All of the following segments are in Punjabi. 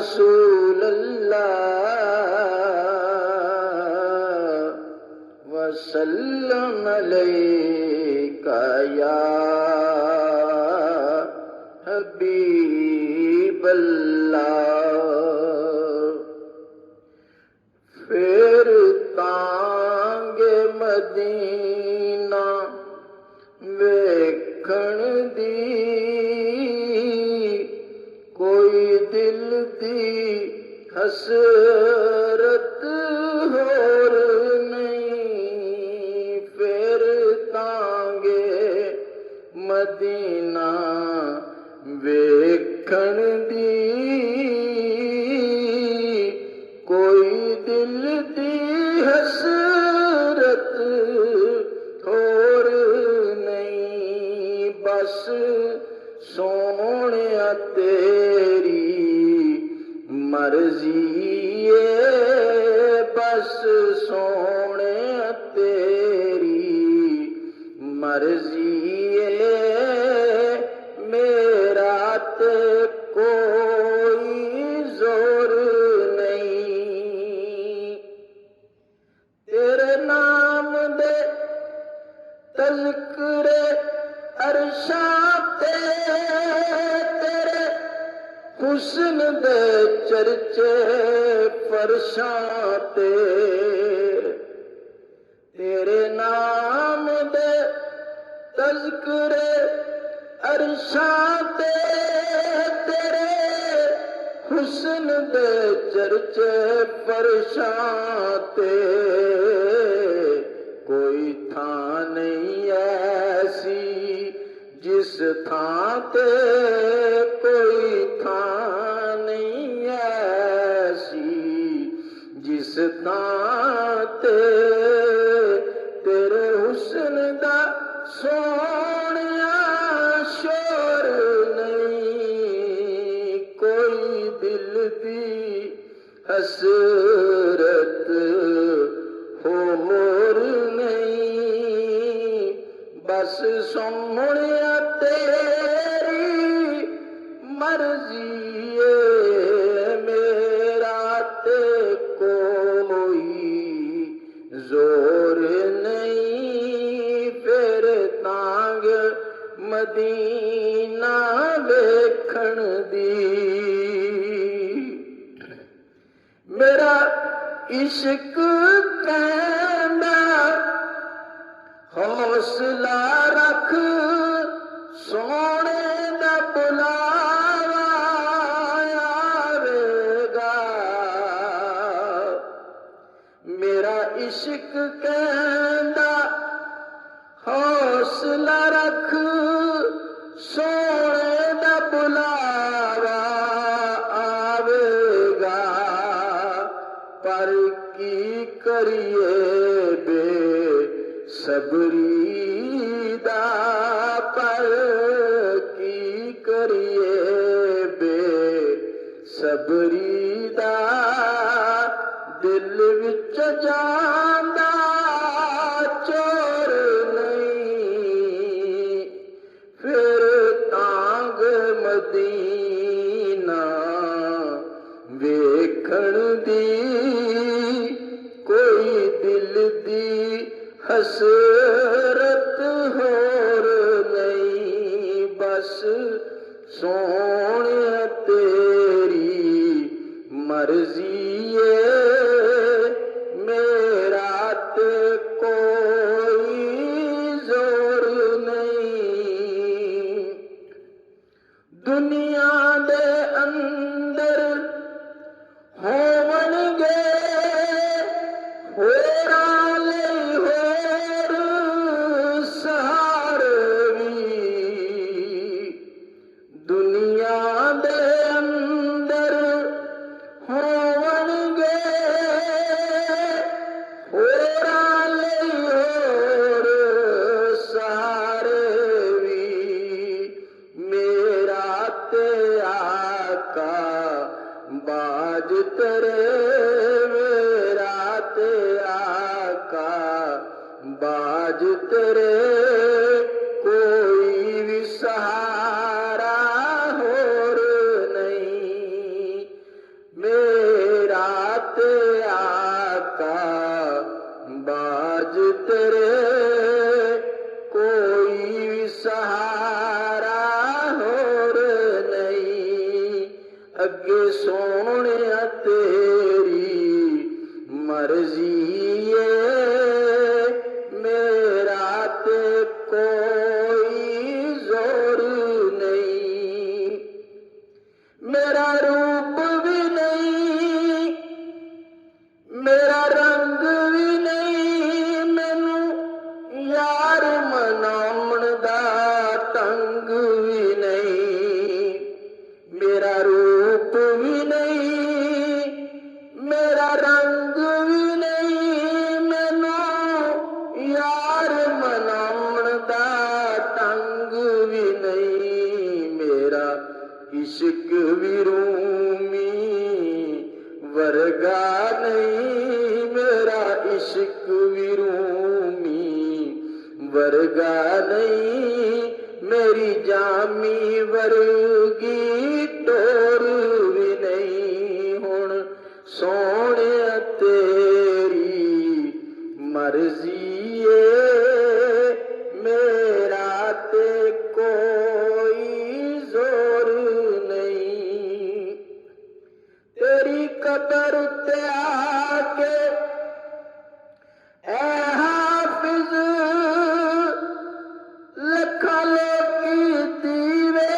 رسول اللہ وسلم علیک یا حبیب اللہ. پھر تانگ مدینہ ویکھن دی کوئی دل دی حسرت ہور نہیں. پھر تانگ مدینہ ویکھن دی کوئی دل دی حسرت ہور نہیں. بس سونیا تیری مرضی ہے، بس سونیا تیری مرضی ہے، میرا تے کوئی زور نہیں. تیرے نام دے تذکرے عرشاں تے تیرے حسن دے چرچے فرشاں تے. تیرے نام دے تذکرے عرشاں تے تیرے حسن دے چرچے فرشاں تے. کوئی تھاں نہیں ایسی جس تھاں تے، کوئی تھاں نہیں ایسی جس تھاں تے تیرے حسن دا سونیا شور نہیں. کوئی دل دی حسرت ہور نہیں. بس سونیا تیری مرضی ہے، میرا تے کوئی زور نہیں. پھر تانگ مدینہ ویکھن دی میرا عشق کہندا حوصلہ رکھ، سونے دا بلاوا آوے گا. میرا عشق کہندا حوصلہ رکھ، سونے دا بلاوا آوے گا. پر کی کریے بے صبری دا، پر کی کریے بے صبری دا. دل وچ جاندا چور نہیں. پھر تانگ مدینہ ویکھن دی کوئی دل دی حسرت ہور نہیں. بس سونیا تیری مرضی ہے، میرا تے کوئی زور نہیں. دنیا دے اندر ہون گے میرا تے کوئی زور نہیں، میرا روپ بھی نہیں، میرا رنگ بھی نہیں، مینوں یار مناਉਣ ਦਾ ਢੰਗ ਵੀ ਨਹੀਂ، ਮੇਰਾ ਰੂਪ ਵੀ ਨਹੀਂ, ਮੇਰਾ ਰੰਗ ਵੀ ਨਹੀਂ, ਮੈਨੂੰ ਯਾਰ ਮਨਾਉਣ ਦਾ ਢੰਗ ਵੀ ਨਹੀਂ, ਮੇਰਾ ਇਸ਼ਕ ਵੀ ਰੂਮੀ ਵਰਗਾ ਨਹੀਂ, ਮੇਰਾ ਇਸ਼ਕ ਵੀ ਰੂਮੀ ਵਰਗਾ ਨਹੀਂ, ਮੇਰੀ ਜਾਮੀ ਵਰਗੀ ਟੋਰ ਵੀ ਨਹੀਂ। ਹੁਣ ਸੋਹਣਿਆ ਤੇਰੀ ਮਰਜ਼ੀ ਏ, ਮੇਰਾ ਤੇ ਕੋਈ ਜ਼ੋਰ ਨਹੀਂ। ਤੇਰੀ ਕਬਰ ਉੱਤੇ ਆ ਕੇ ਐ ਹਾਫਿਜ਼ ਲੱਖਾਂ ਲੋਕੀ ਦੀਵੇ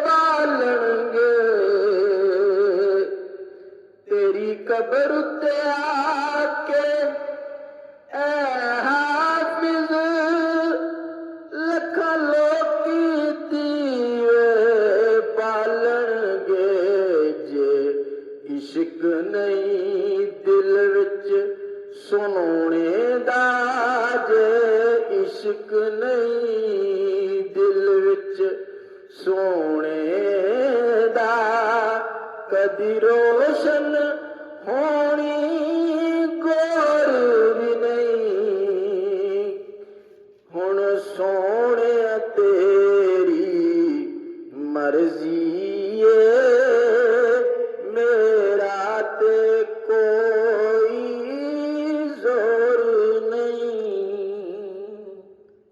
ਬਾਲਣਗੇ, ਤੇਰੀ ਕਬਰ ਉੱਤੇ ਆ ਕੇ ਐ ਹਾਫਿਜ਼ ਲੱਖਾਂ ਲੋਕੀ ਦੀਵੇ ਬਾਲਣਗੇ। ਜੇ ਇਸ਼ਕ ਨਹੀਂ ਦਿਲ ਵਿੱਚ ਸੁਣਾਉਣੇ ਦਾ, ਜੇ ਇਸ਼ਕ ਨਹੀਂ ਦਿਲ ਵਿੱਚ ਸੋਹਣੇ ਦਾ, ਕਦੀ ਰੋਸ਼ਨ ਹੋਣੀ ਗੌਰ ਵੀ ਨਹੀਂ। ਹੁਣ ਸੋਹਣਿਆ ਤੇਰੀ ਮਰਜ਼ੀ